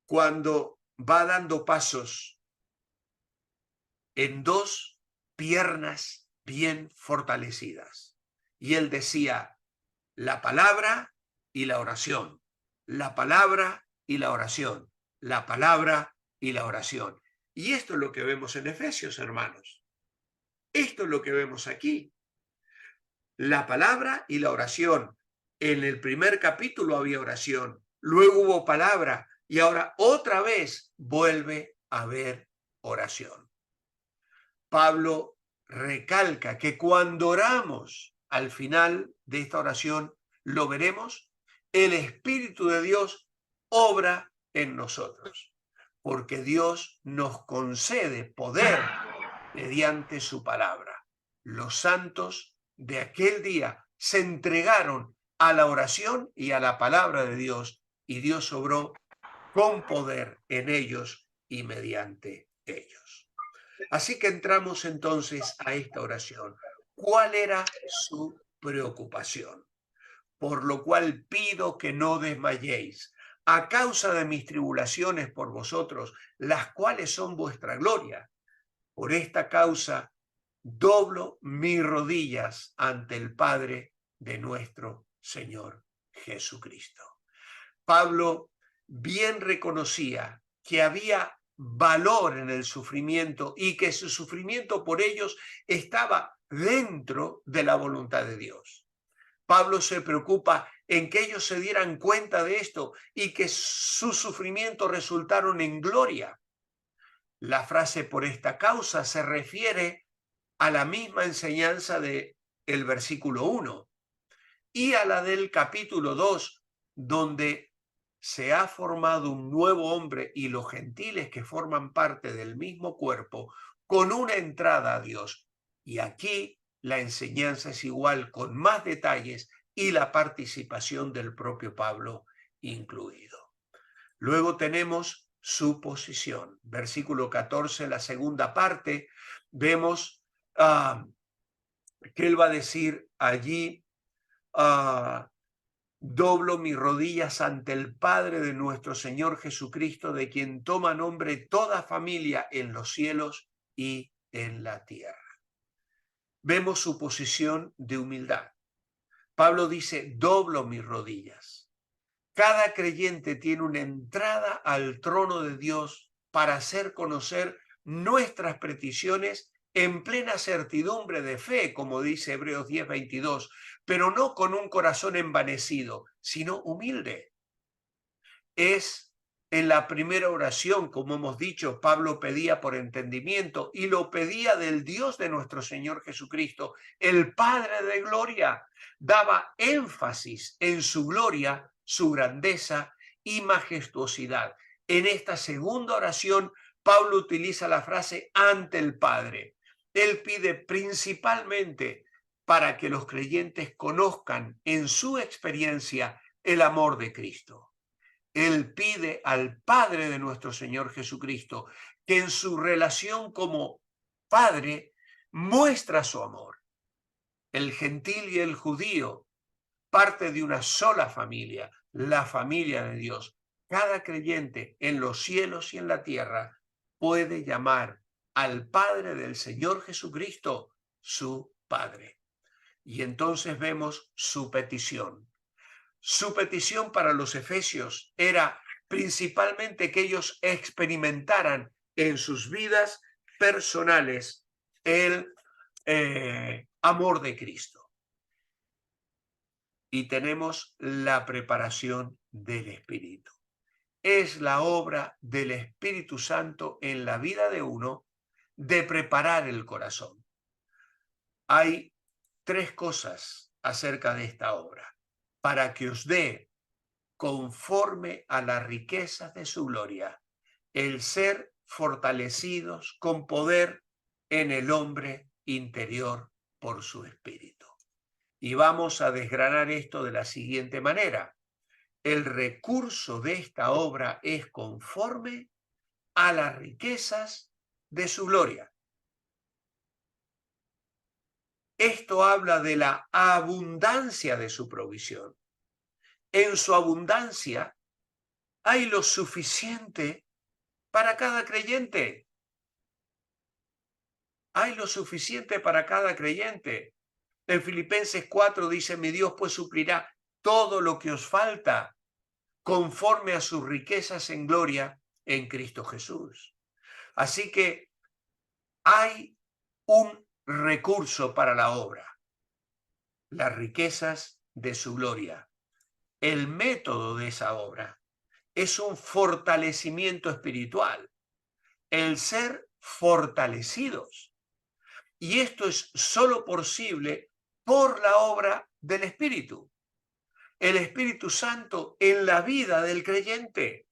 cuando va dando pasos en dos piernas bien fortalecidas. Y él decía, la palabra y la oración, la palabra y la oración, la palabra y la oración. Y esto es lo que vemos en Efesios, hermanos. Esto es lo que vemos aquí. La palabra y la oración. En el primer capítulo había oración, luego hubo palabra y ahora otra vez vuelve a haber oración. Pablo recalca que cuando oramos al final de esta oración, lo veremos, el Espíritu de Dios obra en nosotros, porque Dios nos concede poder mediante su palabra. Los santos de aquel día se entregaron a la oración y a la palabra de Dios, y Dios obró con poder en ellos y mediante ellos. Así que entramos entonces a esta oración. ¿Cuál era su preocupación? Por lo cual pido que no desmayéis, a causa de mis tribulaciones por vosotros, las cuales son vuestra gloria. Por esta causa doblo mis rodillas ante el Padre de nuestro Señor Jesucristo. Pablo bien reconocía que había valor en el sufrimiento y que su sufrimiento por ellos estaba dentro de la voluntad de Dios. Pablo se preocupa en que ellos se dieran cuenta de esto y que su sufrimiento resultaron en gloria. La frase por esta causa se refiere a la misma enseñanza del versículo 1 y a la del capítulo 2, donde se ha formado un nuevo hombre y los gentiles que forman parte del mismo cuerpo con una entrada a Dios. Y aquí la enseñanza es igual con más detalles y la participación del propio Pablo incluido. Luego tenemos su posición. Versículo 14, la segunda parte, vemos que él va a decir allí, doblo mis rodillas ante el Padre de nuestro Señor Jesucristo, de quien toma nombre toda familia en los cielos y en la tierra. Vemos su posición de humildad. Pablo dice, doblo mis rodillas. Cada creyente tiene una entrada al trono de Dios para hacer conocer nuestras peticiones en plena certidumbre de fe, como dice Hebreos 10:22, pero no con un corazón envanecido, sino humilde. Es en la primera oración, como hemos dicho, Pablo pedía por entendimiento y lo pedía del Dios de nuestro Señor Jesucristo, el Padre de gloria. Daba énfasis en su gloria, su grandeza y majestuosidad. En esta segunda oración, Pablo utiliza la frase ante el Padre. Él pide principalmente para que los creyentes conozcan en su experiencia el amor de Cristo. Él pide al Padre de nuestro Señor Jesucristo que en su relación como Padre muestra su amor. El gentil y el judío parte de una sola familia, la familia de Dios. Cada creyente en los cielos y en la tierra puede llamar al Padre del Señor Jesucristo su Padre. Y entonces vemos su petición. Su petición para los efesios era principalmente que ellos experimentaran en sus vidas personales el amor de Cristo. Y tenemos la preparación del Espíritu. Es la obra del Espíritu Santo en la vida de uno de preparar el corazón. Hay tres cosas acerca de esta obra. Para que os dé conforme a las riquezas de su gloria, el ser fortalecidos con poder en el hombre interior por su espíritu. Y vamos a desgranar esto de la siguiente manera. El recurso de esta obra es conforme a las riquezas de su gloria. Esto habla de la abundancia de su provisión. En su abundancia hay lo suficiente para cada creyente. Hay lo suficiente para cada creyente. En Filipenses 4 dice, mi Dios pues suplirá todo lo que os falta conforme a sus riquezas en gloria en Cristo Jesús. Así que hay un recurso para la obra, las riquezas de su gloria. El método de esa obra es un fortalecimiento espiritual, el ser fortalecidos. Y esto es solo posible por la obra del Espíritu. El Espíritu Santo en la vida del creyente.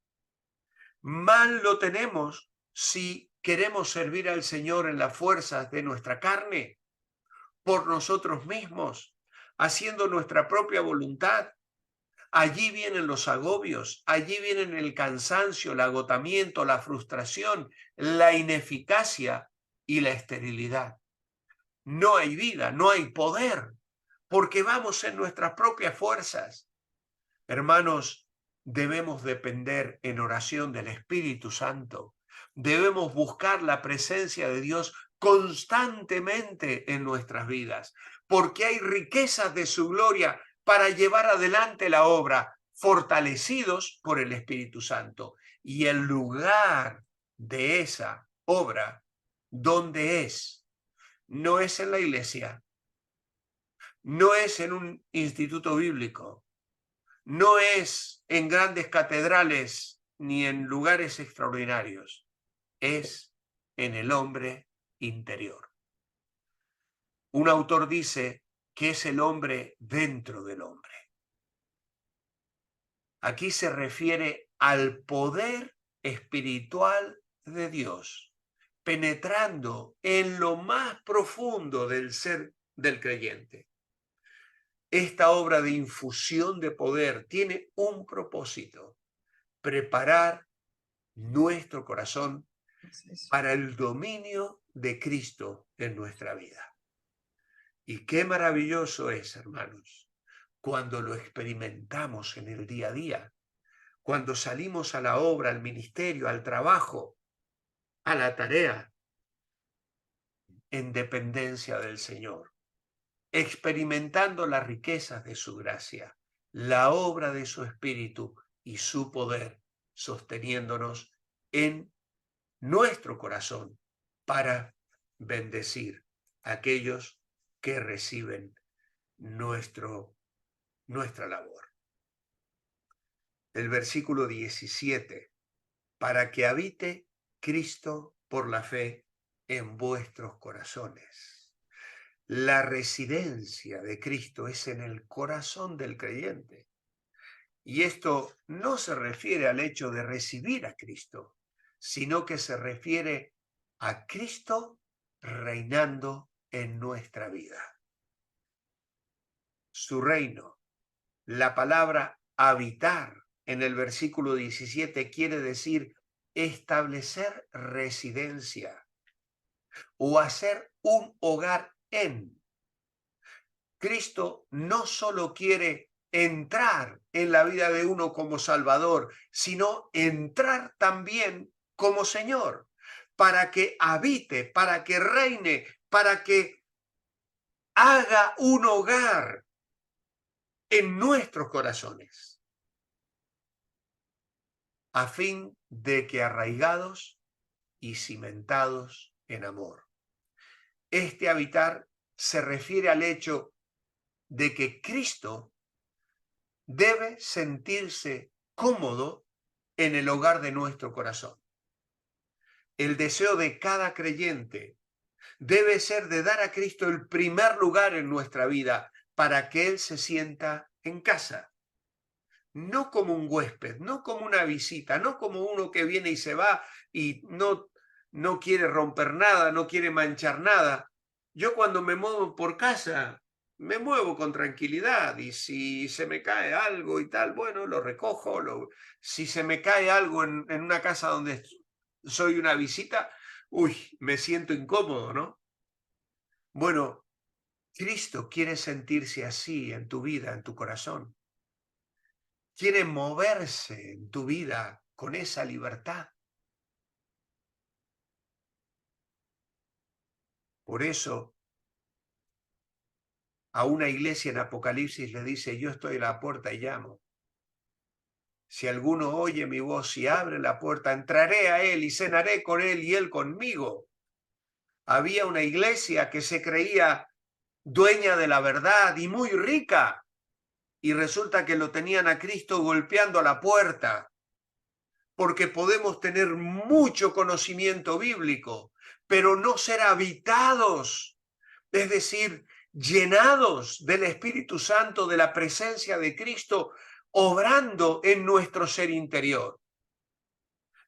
Mal lo tenemos si queremos servir al Señor en las fuerzas de nuestra carne, por nosotros mismos, haciendo nuestra propia voluntad. Allí vienen los agobios, allí vienen el cansancio, el agotamiento, la frustración, la ineficacia y la esterilidad. No hay vida, no hay poder, porque vamos en nuestras propias fuerzas. Hermanos, debemos depender en oración del Espíritu Santo. Debemos buscar la presencia de Dios constantemente en nuestras vidas, porque hay riquezas de su gloria para llevar adelante la obra, fortalecidos por el Espíritu Santo. Y el lugar de esa obra, ¿dónde es? No es en la iglesia, no es en un instituto bíblico, no es en grandes catedrales ni en lugares extraordinarios, es en el hombre interior. Un autor dice que es el hombre dentro del hombre. Aquí se refiere al poder espiritual de Dios, penetrando en lo más profundo del ser del creyente. Esta obra de infusión de poder tiene un propósito: preparar nuestro corazón para el dominio de Cristo en nuestra vida. Y qué maravilloso es, hermanos, cuando lo experimentamos en el día a día, cuando salimos a la obra, al ministerio, al trabajo, a la tarea, en dependencia del Señor, experimentando las riquezas de su gracia, la obra de su Espíritu y su poder sosteniéndonos en nuestro corazón para bendecir a aquellos que reciben nuestra labor. El versículo 17, para que habite Cristo por la fe en vuestros corazones. La residencia de Cristo es en el corazón del creyente. Y esto no se refiere al hecho de recibir a Cristo, sino que se refiere a Cristo reinando en nuestra vida. Su reino. La palabra habitar en el versículo 17 quiere decir establecer residencia o hacer un hogar en. Cristo no solo quiere entrar en la vida de uno como Salvador, sino entrar también como Señor, para que habite, para que reine, para que haga un hogar en nuestros corazones, a fin de que arraigados y cimentados en amor. Este habitar se refiere al hecho de que Cristo debe sentirse cómodo en el hogar de nuestro corazón. El deseo de cada creyente debe ser de dar a Cristo el primer lugar en nuestra vida para que Él se sienta en casa. No como un huésped, no como una visita, no como uno que viene y se va y no quiere romper nada, no quiere manchar nada. Yo cuando me muevo por casa, me muevo con tranquilidad y si se me cae algo y tal, bueno, lo recojo. Si se me cae algo en una casa donde soy una visita, uy, me siento incómodo, ¿no? Bueno, Cristo quiere sentirse así en tu vida, en tu corazón. Quiere moverse en tu vida con esa libertad. Por eso, a una iglesia en Apocalipsis le dice, yo estoy a la puerta y llamo. Si alguno oye mi voz y abre la puerta, entraré a él y cenaré con él y él conmigo. Había una iglesia que se creía dueña de la verdad y muy rica, y resulta que lo tenían a Cristo golpeando a la puerta, porque podemos tener mucho conocimiento bíblico, pero no ser habitados, es decir, llenados del Espíritu Santo, de la presencia de Cristo, obrando en nuestro ser interior.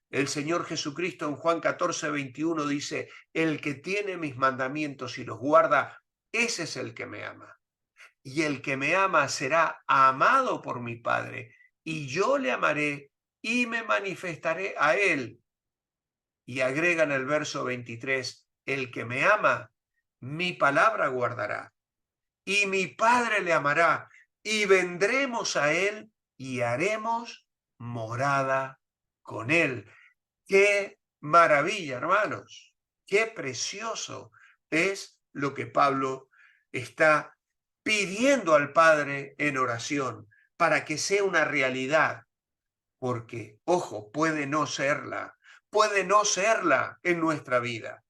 El Señor Jesucristo en Juan 14:21 dice, el que tiene mis mandamientos y los guarda, ese es el que me ama. Y el que me ama será amado por mi Padre, y yo le amaré y me manifestaré a él. Y agrega en el verso 23, el que me ama, mi palabra guardará, y mi Padre le amará, y vendremos a él y haremos morada con él. ¡Qué maravilla, hermanos! ¡Qué precioso es lo que Pablo está pidiendo al Padre en oración para que sea una realidad! Porque, ojo, puede no serla en nuestra vida.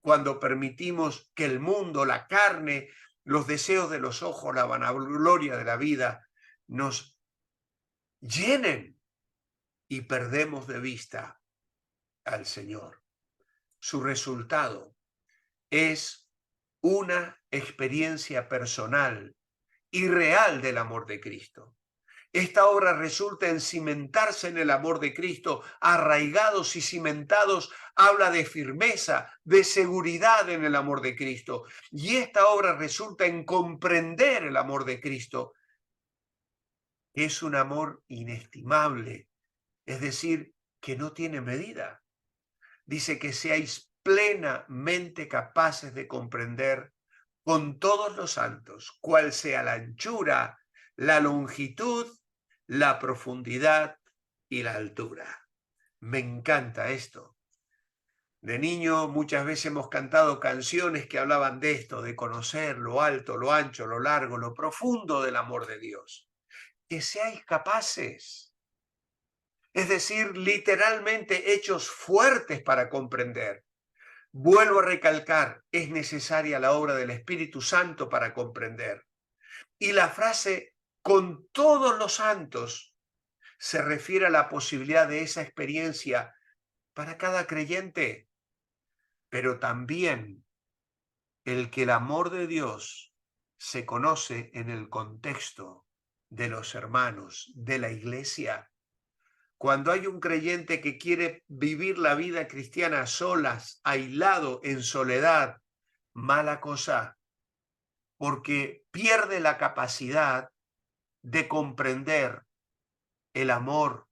Cuando permitimos que el mundo, la carne, los deseos de los ojos, la vanagloria de la vida nos llenen y perdemos de vista al Señor. Su resultado es una experiencia personal y real del amor de Cristo. Esta obra resulta en cimentarse en el amor de Cristo, arraigados y cimentados, habla de firmeza, de seguridad en el amor de Cristo. Y esta obra resulta en comprender el amor de Cristo. Es un amor inestimable, es decir, que no tiene medida. Dice que seáis plenamente capaces de comprender con todos los santos cuál sea la anchura, la longitud, la profundidad y la altura. Me encanta esto. De niño muchas veces hemos cantado canciones que hablaban de esto, de conocer lo alto, lo ancho, lo largo, lo profundo del amor de Dios. Que seáis capaces. Es decir, literalmente hechos fuertes para comprender. Vuelvo a recalcar, es necesaria la obra del Espíritu Santo para comprender. Y la frase con todos los santos se refiere a la posibilidad de esa experiencia para cada creyente, pero también el que el amor de Dios se conoce en el contexto de los hermanos, de la iglesia. Cuando hay un creyente que quiere vivir la vida cristiana a solas, aislado, en soledad, mala cosa, porque pierde la capacidad de comprender el amor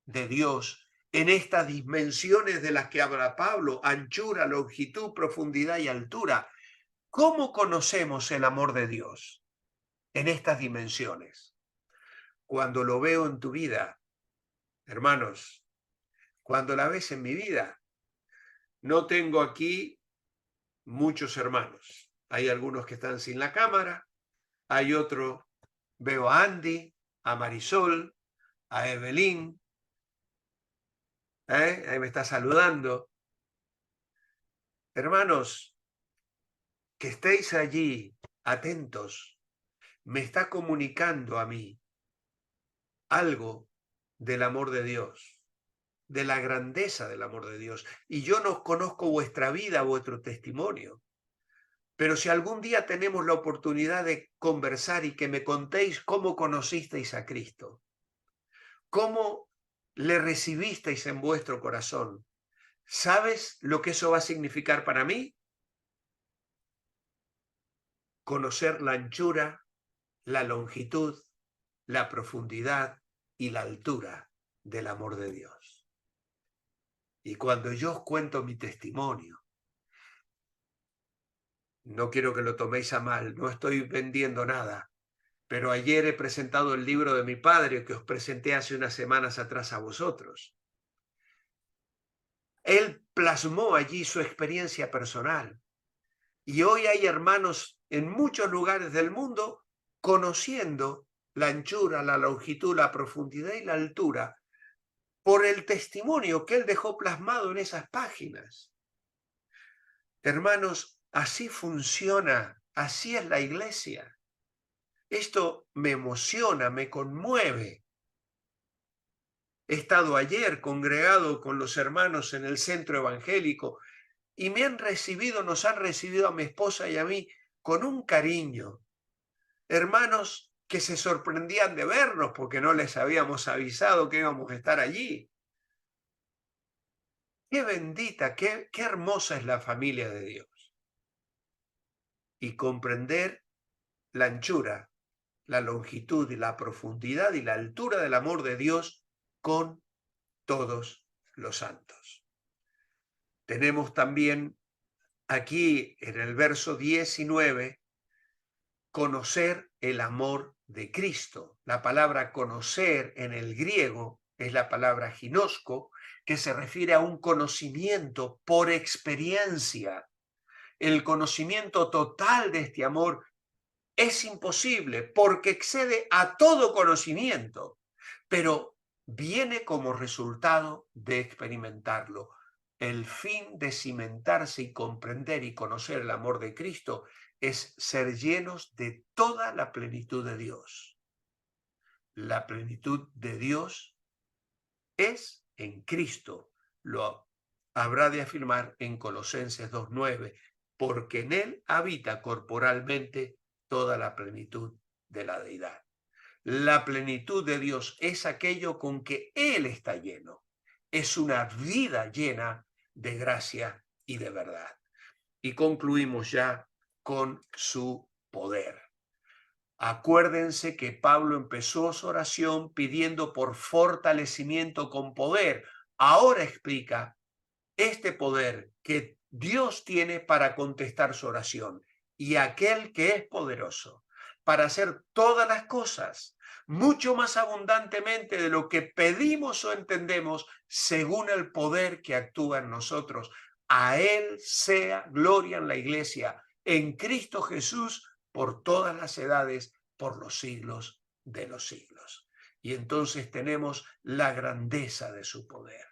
de Dios en estas dimensiones de las que habla Pablo, anchura, longitud, profundidad y altura. ¿Cómo conocemos el amor de Dios en estas dimensiones? Cuando lo veo en tu vida, hermanos, cuando la ves en mi vida. No tengo aquí muchos hermanos. Hay algunos que están sin la cámara, hay otro, veo a Andy, a Marisol, a Evelyn, ahí me está saludando. Hermanos, que estéis allí atentos, me está comunicando a mí algo del amor de Dios, de la grandeza del amor de Dios. Y yo no conozco vuestra vida, vuestro testimonio. Pero si algún día tenemos la oportunidad de conversar y que me contéis cómo conocisteis a Cristo, cómo le recibisteis en vuestro corazón, ¿sabes lo que eso va a significar para mí? Conocer la anchura, la longitud, la profundidad y la altura del amor de Dios. Y cuando yo os cuento mi testimonio, no quiero que lo toméis a mal, no estoy vendiendo nada, pero ayer he presentado el libro de mi padre que os presenté hace unas semanas atrás a vosotros. Él plasmó allí su experiencia personal. Y hoy hay hermanos en muchos lugares del mundo conociendo la anchura, la longitud, la profundidad y la altura por el testimonio que él dejó plasmado en esas páginas. Hermanos, así funciona, así es la iglesia. Esto me emociona, me conmueve. He estado ayer congregado con los hermanos en el centro evangélico y me han recibido, nos han recibido a mi esposa y a mí con un cariño. Hermanos que se sorprendían de vernos porque no les habíamos avisado que íbamos a estar allí. Qué bendita, qué hermosa es la familia de Dios. Y comprender la anchura, la longitud y la profundidad y la altura del amor de Dios con todos los santos. Tenemos también aquí en el verso 19, conocer el amor de Cristo. La palabra conocer en el griego es la palabra ginosco, que se refiere a un conocimiento por experiencia. El conocimiento total de este amor es imposible porque excede a todo conocimiento, pero viene como resultado de experimentarlo. El fin de cimentarse y comprender y conocer el amor de Cristo es ser llenos de toda la plenitud de Dios. La plenitud de Dios es en Cristo. Lo habrá de afirmar en Colosenses 2:9, porque en él habita corporalmente toda la plenitud de la deidad. La plenitud de Dios es aquello con que Él está lleno. Es una vida llena de gracia y de verdad. Y concluimos ya con su poder. Acuérdense que Pablo empezó su oración pidiendo por fortalecimiento con poder. Ahora explica este poder que Dios tiene para contestar su oración y aquel que es poderoso para hacer todas las cosas mucho más abundantemente de lo que pedimos o entendemos según el poder que actúa en nosotros. A Él sea gloria en la iglesia, en Cristo Jesús, por todas las edades, por los siglos de los siglos. Y entonces tenemos la grandeza de su poder.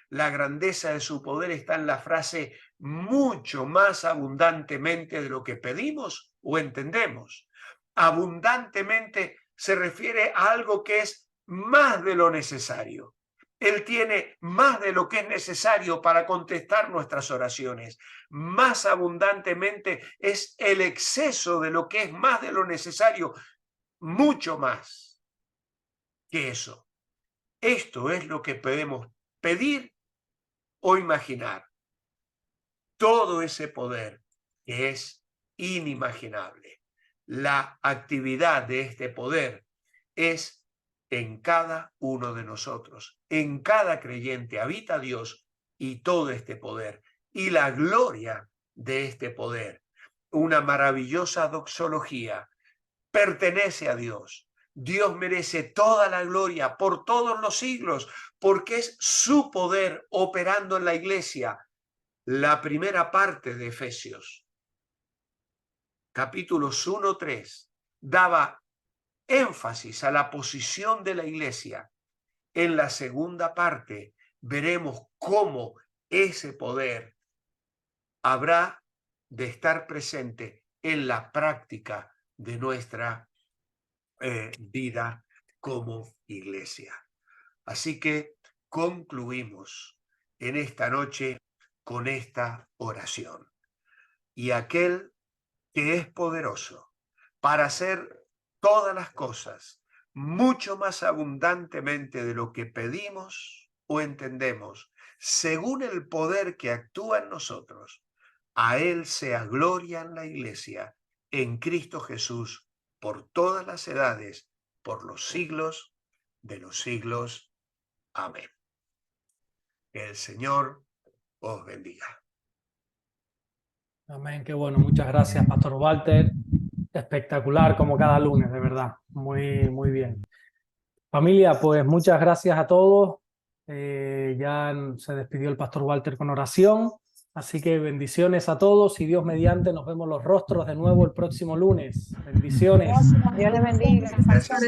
La grandeza de su poder está en la frase mucho más abundantemente de lo que pedimos o entendemos. Abundantemente se refiere a algo que es más de lo necesario. Él tiene más de lo que es necesario para contestar nuestras oraciones. Más abundantemente es el exceso de lo que es más de lo necesario, mucho más que eso. Esto es lo que podemos pedir o imaginar. Todo ese poder que es inimaginable. La actividad de este poder es en cada uno de nosotros. En cada creyente habita Dios y todo este poder. Y la gloria de este poder, una maravillosa doxología, pertenece a Dios. Dios merece toda la gloria por todos los siglos, porque es su poder operando en la iglesia. La primera parte de Efesios, capítulos 1-3, daba énfasis a la posición de la iglesia. En la segunda parte veremos cómo ese poder habrá de estar presente en la práctica de nuestra vida como iglesia. Así que concluimos en esta noche con esta oración. Y aquel que es poderoso para hacer todas las cosas mucho más abundantemente de lo que pedimos o entendemos, según el poder que actúa en nosotros, a Él sea gloria en la iglesia, en Cristo Jesús, por todas las edades, por los siglos de los siglos. Amén. Que el Señor os bendiga. Amén, qué bueno. Muchas gracias, Pastor Walter. Espectacular como cada lunes, de verdad. Muy, muy bien. Familia, pues muchas gracias a todos. Ya se despidió el Pastor Walter con oración. Así que bendiciones a todos y Dios mediante nos vemos los rostros de nuevo el próximo lunes. Bendiciones. Dios le bendiga. Gracias.